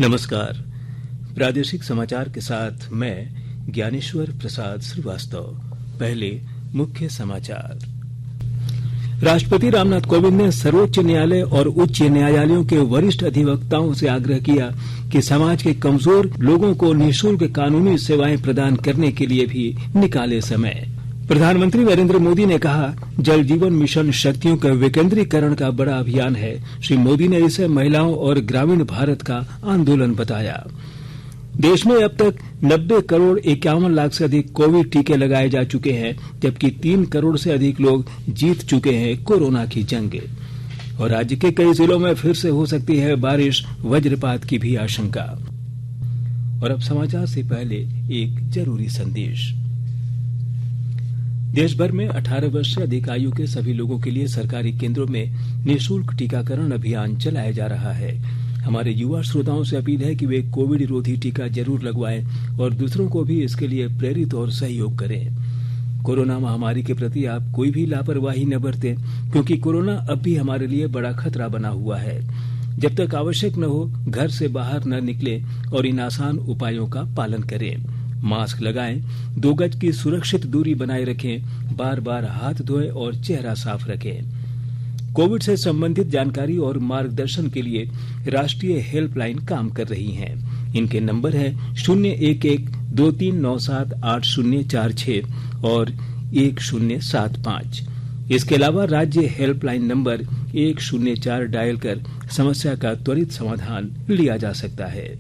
नमस्कार। प्रादेशिक समाचार के साथ मैं ज्ञानेश्वर प्रसाद श्रीवास्तव। पहले मुख्य समाचार। राष्ट्रपति रामनाथ कोविंद ने सर्वोच्च न्यायालय और उच्च न्यायालयों के वरिष्ठ अधिवक्ताओं से आग्रह किया कि समाज के कमजोर लोगों को निःशुल्क कानूनी सेवाएं प्रदान करने के लिए भी निकाले समय। प्रधानमंत्री नरेंद्र मोदी ने कहा, जल जीवन मिशन शक्तियों का विकेंद्रीकरण का बड़ा अभियान है। श्री मोदी ने इसे महिलाओं और ग्रामीण भारत का आंदोलन बताया। देश में अब तक 90 करोड़ 51 लाख से अधिक कोविड टीके लगाए जा चुके हैं, जबकि 3 करोड़ से अधिक लोग जीत चुके हैं कोरोना की जंग। और राज्य के कई जिलों में फिर से हो सकती है बारिश, वज्रपात की भी आशंका। और अब समाचार से पहले एक जरूरी संदेश। देश भर में 18 वर्ष से अधिक आयु के सभी लोगों के लिए सरकारी केंद्रों में निःशुल्क टीकाकरण अभियान चलाया जा रहा है। हमारे युवा श्रोताओं से अपील है कि वे कोविड रोधी टीका जरूर लगवाएं और दूसरों को भी इसके लिए प्रेरित और सहयोग करें। कोरोना महामारी के प्रति आप कोई भी लापरवाही न बरतें, क्योंकि कोरोना अब भी हमारे लिए बड़ा खतरा बना हुआ है। जब तक आवश्यक न हो, घर से बाहर न निकलें और इन आसान उपायों का पालन करें। मास्क लगाएं, 2 गज की सुरक्षित दूरी बनाए रखें, बार बार हाथ धोएं और चेहरा साफ रखें। कोविड से संबंधित जानकारी और मार्गदर्शन के लिए राष्ट्रीय हेल्पलाइन काम कर रही हैं। इनके नंबर हैं 011-2397-8046 और 1075। इसके अलावा राज्य हेल्पलाइन नंबर 104 डायल कर समस्या का त्वरित समाधान लिया जा सकता है।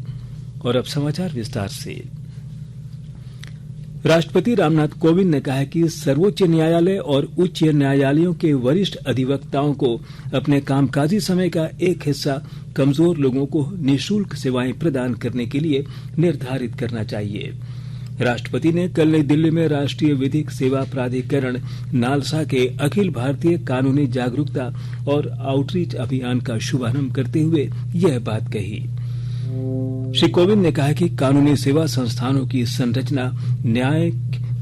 और अब समाचार विस्तार से। राष्ट्रपति रामनाथ कोविंद ने कहा है कि सर्वोच्च न्यायालय और उच्च न्यायालयों के वरिष्ठ अधिवक्ताओं को अपने कामकाजी समय का एक हिस्सा कमजोर लोगों को निःशुल्क सेवाएं प्रदान करने के लिए निर्धारित करना चाहिए। राष्ट्रपति ने कल नई दिल्ली में राष्ट्रीय विधिक सेवा प्राधिकरण नालसा के अखिल भारतीय कानूनी जागरूकता और आउटरीच अभियान का शुभारंभ करते हुए यह बात कही। श्री कोविंद ने कहा कि कानूनी सेवा संस्थानों की संरचना न्यायिक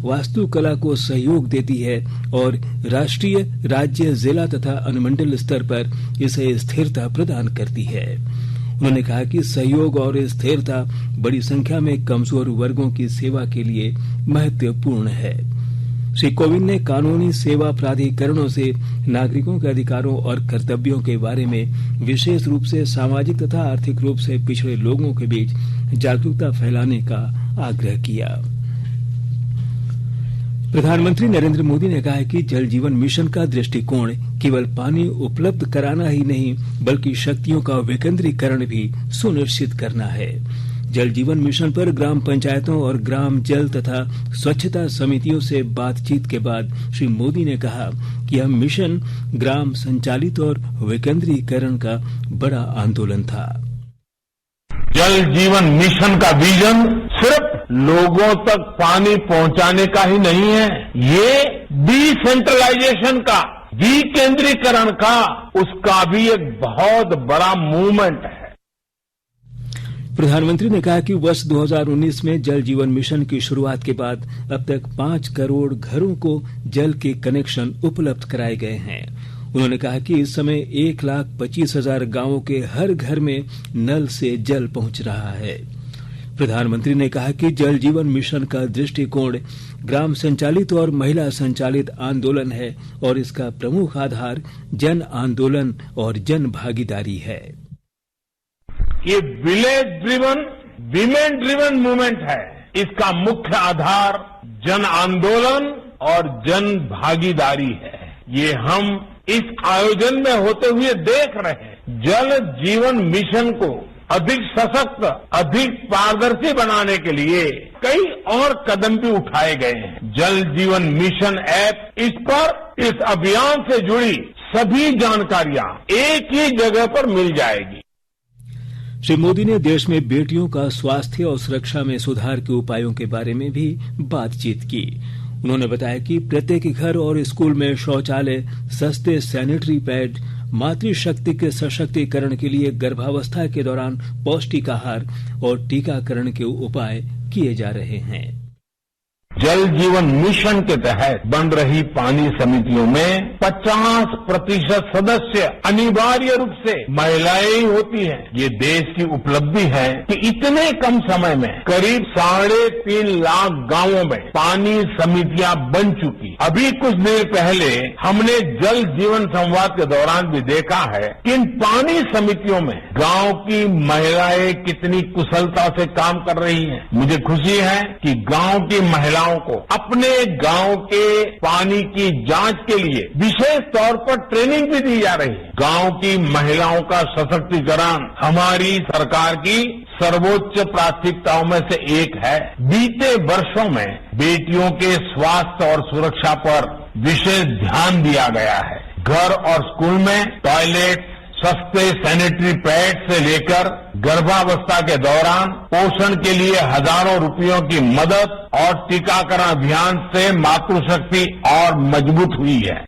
वास्तुकला को सहयोग देती है और राष्ट्रीय, राज्य, जिला तथा अनुमंडल स्तर पर इसे स्थिरता प्रदान करती है। उन्होंने कहा कि सहयोग और स्थिरता बड़ी संख्या में कमजोर वर्गों की सेवा के लिए महत्वपूर्ण है। श्री कोविंद ने कानूनी सेवा प्राधिकरणों से नागरिकों के अधिकारों और कर्तव्यों के बारे में विशेष रूप से सामाजिक तथा आर्थिक रूप से पिछड़े लोगों के बीच जागरूकता फैलाने का आग्रह किया। प्रधानमंत्री नरेंद्र मोदी ने कहा है कि जल जीवन मिशन का दृष्टिकोण केवल पानी उपलब्ध कराना ही नहीं, बल्कि शक्तियों का विकेंद्रीकरण भी सुनिश्चित करना है। जल जीवन मिशन पर ग्राम पंचायतों और ग्राम जल तथा स्वच्छता समितियों से बातचीत के बाद श्री मोदी ने कहा कि यह मिशन ग्राम संचालित और विकेंद्रीकरण का बड़ा आंदोलन था। जल जीवन मिशन का विजन सिर्फ लोगों तक पानी पहुंचाने का ही नहीं है, ये डिसेंट्रलाइजेशन का, विकेंद्रीकरण का, उसका भी एक बहुत बड़ा मूवमेंट है। प्रधानमंत्री ने कहा कि वर्ष 2019 में जल जीवन मिशन की शुरुआत के बाद अब तक 5 करोड़ घरों को जल के कनेक्शन उपलब्ध कराए गए हैं। उन्होंने कहा कि इस समय 1,25,000 गांवों के हर घर में नल से जल पहुंच रहा है। प्रधानमंत्री ने कहा कि जल जीवन मिशन का दृष्टिकोण ग्राम संचालित और महिला संचालित आंदोलन है और इसका प्रमुख आधार जन आंदोलन और जन भागीदारी है। ये village driven, women driven movement है। इसका मुख्य आधार जन आंदोलन और जन भागीदारी है। ये हम इस आयोजन में होते हुए देख रहे हैं। जल जीवन मिशन को अधिक सशक्त, अधिक पारदर्शी बनाने के लिए कई और कदम भी उठाए गए हैं। जल जीवन मिशन ऐप, इस पर इस अभियान से जुड़ी सभी जानकारियां एक ही जगह पर मिल जाएगी। श्री मोदी ने देश में बेटियों का स्वास्थ्य और सुरक्षा में सुधार के उपायों के बारे में भी बातचीत की। उन्होंने बताया कि प्रत्येक घर और स्कूल में शौचालय, सस्ते सैनिटरी पैड, मातृशक्ति के सशक्तिकरण के लिए गर्भावस्था के दौरान पौष्टिक आहार और टीकाकरण के उपाय किए जा रहे हैं। जल जीवन मिशन के तहत बन रही पानी समितियों में 50% सदस्य अनिवार्य रूप से महिलाएं ही होती हैं। ये देश की उपलब्धि है कि इतने कम समय में करीब 3.5 लाख गांवों में पानी समितियां बन चुकी। अभी कुछ देर पहले हमने जल जीवन संवाद के दौरान भी देखा है कि इन पानी समितियों में गांव की महिलाएं कितनी कुशलता से काम कर रही हैं। मुझे खुशी है कि गांव की महिलाओं को अपने गांव के पानी की जांच के लिए विशेष तौर पर ट्रेनिंग भी दी जा रही है। गांव की महिलाओं का सशक्तिकरण हमारी सरकार की सर्वोच्च प्राथमिकताओं में से एक है। बीते वर्षों में बेटियों के स्वास्थ्य और सुरक्षा पर विशेष ध्यान दिया गया है। घर और स्कूल में टॉयलेट, सस्ते सैनिटरी पैड से लेकर गर्भावस्था के दौरान पोषण के लिए हजारों रुपयों की मदद और टीकाकरण अभियान से मातृशक्ति और मजबूत हुई है।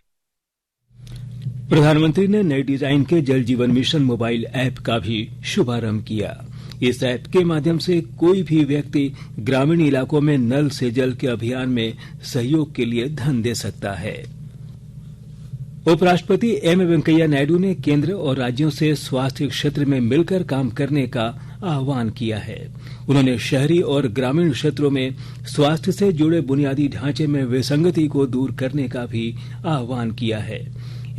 प्रधानमंत्री ने नए डिजाइन के जल जीवन मिशन मोबाइल ऐप का भी शुभारंभ किया। इस ऐप के माध्यम से कोई भी व्यक्ति ग्रामीण इलाकों में नल से जल के अभियान में सहयोग के लिए धन दे सकता है। उपराष्ट्रपति एम वेंकैया नायडू ने केंद्र और राज्यों से स्वास्थ्य क्षेत्र में मिलकर काम करने का आह्वान किया है। उन्होंने शहरी और ग्रामीण क्षेत्रों में स्वास्थ्य से जुड़े बुनियादी ढांचे में विसंगति को दूर करने का भी आह्वान किया है।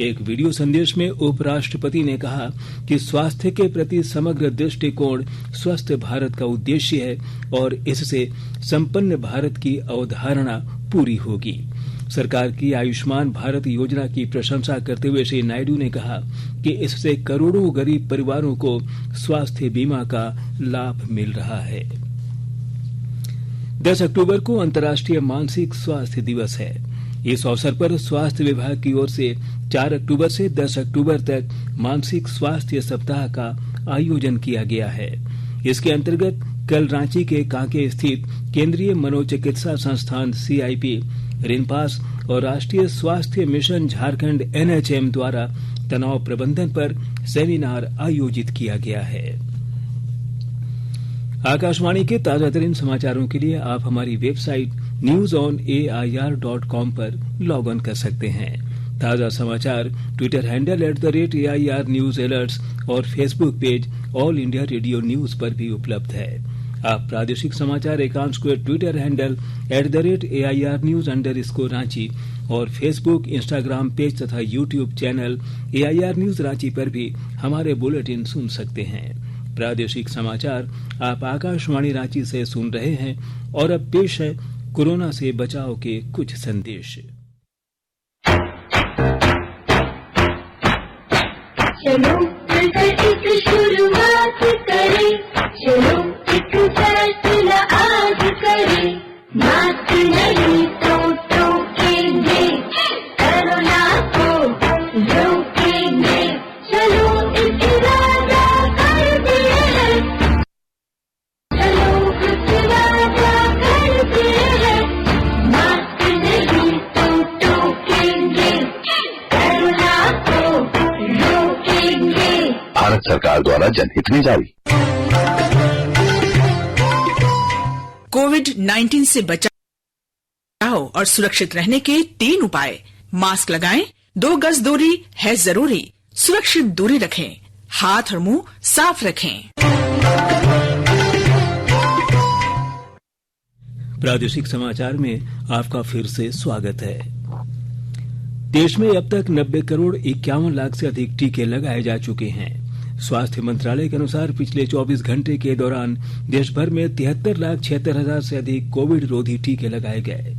एक वीडियो संदेश में उपराष्ट्रपति ने कहा कि स्वास्थ्य के प्रति समग्र दृष्टिकोण स्वस्थ भारत का उद्देश्य है और इससे संपन्न भारत की अवधारणा पूरी होगी। सरकार की आयुष्मान भारत योजना की प्रशंसा करते हुए श्री नायडू ने कहा कि इससे करोड़ों गरीब परिवारों को स्वास्थ्य बीमा का लाभ मिल रहा है। 10 अक्टूबर को अंतर्राष्ट्रीय मानसिक स्वास्थ्य दिवस है। इस अवसर पर स्वास्थ्य विभाग की ओर से 4 अक्टूबर से 10 अक्टूबर तक मानसिक स्वास्थ्य सप्ताह का आयोजन किया गया है। इसके अंतर्गत कल रांची के कांके स्थित केंद्रीय मनोचिकित्सा संस्थान CIP, रिनपास और राष्ट्रीय स्वास्थ्य मिशन झारखंड NHM द्वारा तनाव प्रबंधन पर सेमिनार आयोजित किया गया है। आकाशवाणी के ताजातरीन समाचारों के लिए आप हमारी वेबसाइट newsonair.com पर लॉग ऑन कर सकते हैं। ताजा समाचार Twitter handle @AIR news alerts और Facebook page all India radio news पर भी उपलब्ध है। आप प्रादेशिक समाचार एकांश को ट्विटर हैंडल @AIR न्यूज _ और फेसबुक, इंस्टाग्राम पेज तथा YouTube channel AIR news Ranchi पर भी हमारे बुलेटिन सुन सकते हैं। प्रादेशिक समाचार आप आकाशवाणी रांची से सुन रहे हैं और अब पेश है कोरोना से बचाव के कुछ संदेश। चलो मिलकर एक शुरुआत करें, चलो एक फैसला आज करें, मास्क नहीं तो टोकेंगे, कोरोना को रोकेंगे, चलो एक इरादा करते हैं, चलो एक इरादा करते हैं, मास्क नहीं तो टोकेंगे, कोरोना को रोकेंगे। भारत सरकार द्वारा जनहित में जारी। कोविड-19 से बचाव और सुरक्षित रहने के 3 उपाय। मास्क लगाएं, 2 गज दूरी है जरूरी, सुरक्षित दूरी रखें, हाथ और मुंह साफ रखें। प्रादेशिक समाचार में आपका फिर से स्वागत है। देश में अब तक 90 करोड़ 51 लाख से अधिक टीके लगाए जा चुके हैं। स्वास्थ्य मंत्रालय के अनुसार पिछले 24 घंटे के दौरान देश भर में 73,76,000 से अधिक कोविड रोधी टीके लगाए गए।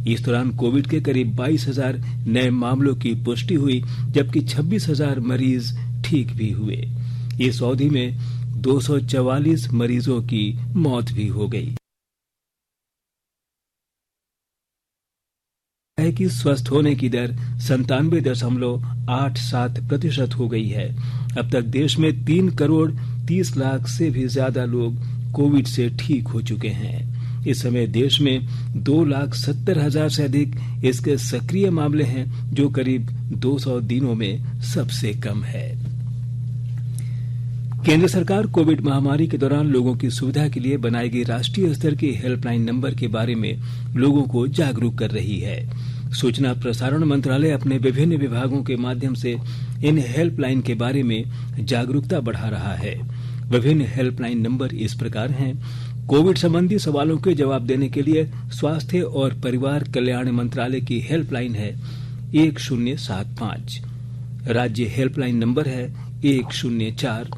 इस दौरान कोविड के करीब 22,000 नए मामलों की पुष्टि हुई, जबकि 26,000 मरीज ठीक भी हुए। इस अवधि में 244 मरीजों की मौत भी हो गई है कि स्वस्थ होने की दर 97.87% हो गई है। अब तक देश में 3 करोड़ 30 लाख से भी ज्यादा लोग कोविड से ठीक हो चुके हैं। इस समय देश में 2,70,000 से अधिक इसके सक्रिय मामले हैं, जो करीब 200 दिनों में सबसे कम है। केंद्र सरकार कोविड महामारी के दौरान लोगों की सुविधा के लिए बनाई गई राष्ट्रीय स्तर की हेल्पलाइन नंबर के बारे में लोगों को जागरूक कर रही है। सूचना प्रसारण मंत्रालय अपने विभिन्न विभागों के माध्यम से इन हेल्पलाइन के बारे में जागरूकता बढ़ा रहा है। विभिन्न हेल्पलाइन नंबर इस प्रकार हैं। कोविड संबंधी सवालों के जवाब देने के लिए स्वास्थ्य और परिवार कल्याण मंत्रालय की हेल्पलाइन है 1075। राज्य हेल्पलाइन नंबर है 104।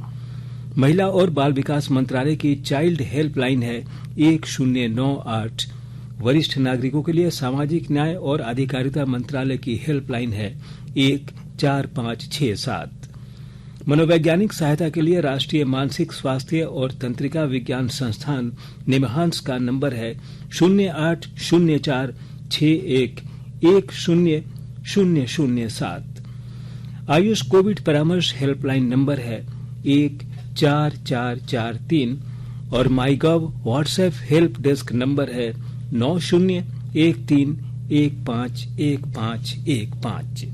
महिला और बाल विकास मंत्रालय की चाइल्ड हेल्पलाइन है 1098। वरिष्ठ नागरिकों के लिए सामाजिक न्याय और अधिकारिता मंत्रालय की हेल्पलाइन है 14567। मनोवैज्ञानिक सहायता के लिए राष्ट्रीय मानसिक स्वास्थ्य और तंत्रिका विज्ञान संस्थान निमहांस का नंबर है 0804611007। आयुष कोविड परामर्श हेल्पलाइन नंबर है 14443 और MyGov WhatsApp help desk number है 9013151515।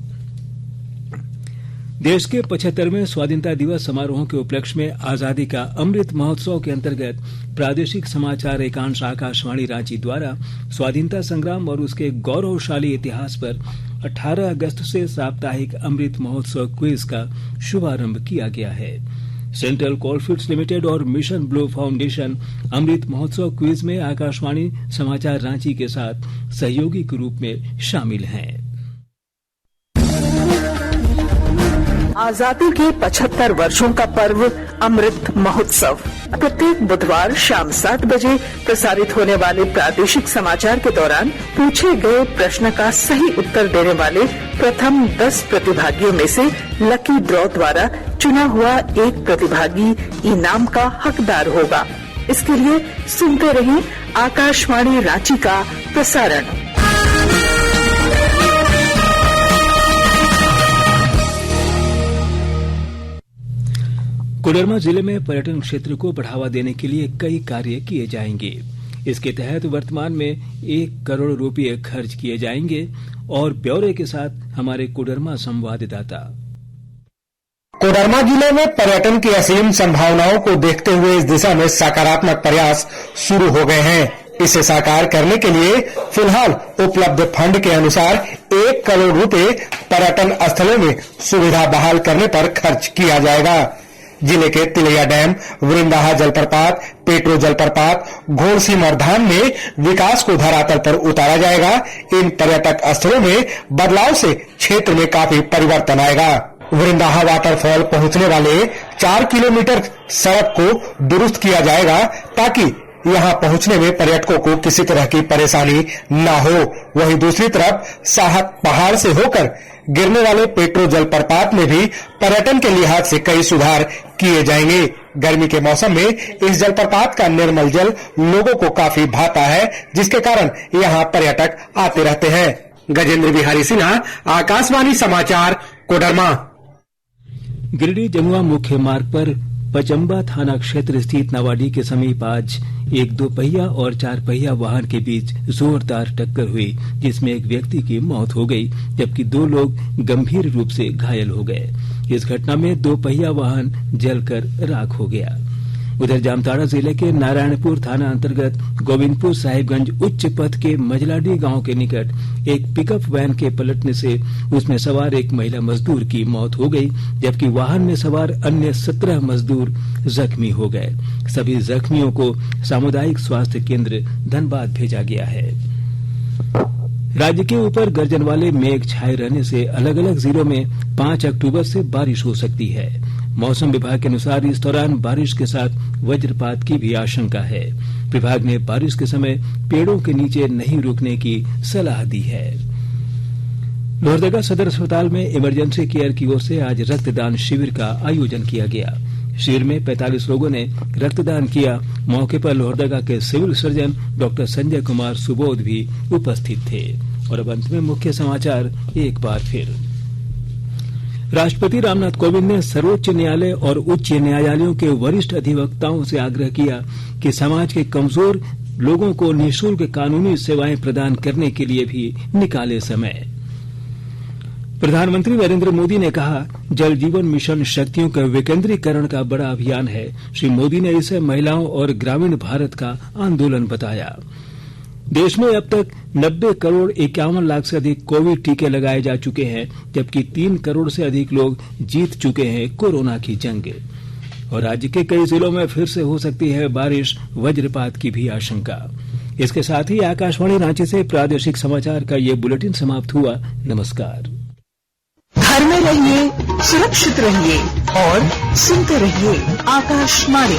देश के 75वें स्वाधीनता दिवस समारोहों के उपलक्ष्य में आजादी का अमृत महोत्सव के अंतर्गत प्रादेशिक समाचार एकांश आकाशवाणी रांची द्वारा स्वाधीनता संग्राम और उसके गौरवशाली इतिहास पर 18 अगस्त से साप्ताहिक अमृत महोत्सव क्विज का शुभारंभ किया गया है। सेंट्रल कोलफील्ड्स लिमिटेड और mission blue foundation Amrit Mahotsav quiz में आकाशवाणी समाचार रांची के साथ सहयोगी के रूप में शामिल हैं। आजादी के 75 वर्षों का पर्व अमृत महोत्सव प्रत्येक बुधवार शाम 7 बजे प्रसारित होने वाले प्रादेशिक समाचार के दौरान पूछे गए प्रश्न का सही उत्तर देने वाले प्रथम 10 प्रतिभागियों में से लकी ड्रॉ द्वारा चुना हुआ एक प्रतिभागी इनाम का हकदार होगा। इसके लिए सुनते रहें आकाशवाणी रांची का प्रसारण। कोडरमा जिले में पर्यटन क्षेत्र को बढ़ावा देने के लिए कई कार्य किए जाएंगे। इसके तहत वर्तमान में 1 करोड़ रुपए खर्च किए जाएंगे और ब्यौरे के साथ हमारे कोडरमा संवाददाता। कोडरमा जिले में पर्यटन की असीम संभावनाओं को देखते हुए इस दिशा में सकारात्मक प्रयास शुरू हो गए हैं। इसे साकार करने के लिए फिलहाल उपलब्ध फंड के अनुसार 1 करोड़ रुपए पर्यटन स्थलों में सुविधा बहाल करने पर खर्च किया जाएगा। जिले के तिलैया डैम, वृंदाहा जलप्रपात, पेट्रो जलप्रपात, घोड़सीमर धाम में विकास को धरातल पर उतारा जाएगा। इन पर्यटक स्थलों में बदलाव से क्षेत्र में काफी परिवर्तन आएगा। वृंदाहा वाटरफॉल पहुंचने वाले 4 किलोमीटर सड़क को दुरुस्त किया जाएगा ताकि यहां पहुंचने में पर्यटकों को किसी तरह की परेशानी न हो। वहीं दूसरी तरफ साहक पहाड़ से होकर गिरने वाले पेट्रो जलप्रपात में भी पर्यटन के लिहाज से कई सुधार किए जाएंगे। गर्मी के मौसम में इस जलप्रपात का निर्मल जल लोगों को काफी भाता है, जिसके कारण यहाँ पर्यटक आते रहते हैं। गजेंद्र बिहारी सिन्हा, आकाशवाणी समाचार, कोडरमा। गिरिडीह जमुआ मुख्य मार्ग पर पचम्बा थाना क्षेत्र स्थित नवाडीह के समीप आज एक 2 पहिया और 4 पहिया वाहन के बीच जोरदार टक्कर हुई, जिसमें एक व्यक्ति की मौत हो गई जबकि 2 लोग गंभीर रूप से घायल हो गए। इस घटना में 2 पहिया वाहन जलकर राख हो गया। उधर जामताड़ा जिले के नारायणपुर थाना अंतर्गत गोविंदपुर साहिबगंज उच्च पथ के मजलाडीह गांव के निकट एक पिकअप वैन के पलटने से उसमें सवार एक महिला मजदूर की मौत हो गई, जबकि वाहन में सवार अन्य 17 मजदूर जख्मी हो गए। सभी जख्मियों को सामुदायिक स्वास्थ्य केंद्र धनबाद भेजा गया है। राज्य के ऊपर गर्जन वाले मेघ छाये रहने से अलग अलग जिलों में 5 अक्टूबर से बारिश हो सकती है। मौसम विभाग के अनुसार इस दौरान बारिश के साथ वज्रपात की भी आशंका है। विभाग ने बारिश के समय पेड़ों के नीचे नहीं रुकने की सलाह दी है। लोहरदगा सदर अस्पताल में इमरजेंसी केयर की ओर से आज रक्तदान शिविर का आयोजन किया गया। शिविर में 45 लोगों ने रक्तदान किया। मौके पर लोहरदगा के civil surgeon doctor Sanjay Kumar Subodh भी उपस्थित थे। और अब अंत में मुख्य समाचार एक बार फिर। राष्ट्रपति रामनाथ कोविंद ने सर्वोच्च न्यायालय और उच्च न्यायालयों के वरिष्ठ अधिवक्ताओं से आग्रह किया कि समाज के कमजोर लोगों को निःशुल्क कानूनी सेवाएं प्रदान करने के लिए भी निकाले समय। प्रधानमंत्री नरेंद्र मोदी ने कहा, जल जीवन मिशन शक्तियों का विकेंद्रीकरण का बड़ा अभियान है। श्री मोदी ने इसे महिलाओं और ग्रामीण भारत का आंदोलन बताया। देश में अब तक 90 करोड़ 51 लाख से अधिक कोविड टीके लगाए जा चुके हैं, जबकि 3 करोड़ से अधिक लोग जीत चुके हैं कोरोना की जंग। और राज्य के कई जिलों में फिर से हो सकती है बारिश, वज्रपात की भी आशंका। इसके साथ ही आकाशवाणी रांची से प्रादेशिक समाचार का ये बुलेटिन समाप्त हुआ। नमस्कार। घर में रहिए, सुरक्षित रहिए और सुनते रहिए आकाशवाणी।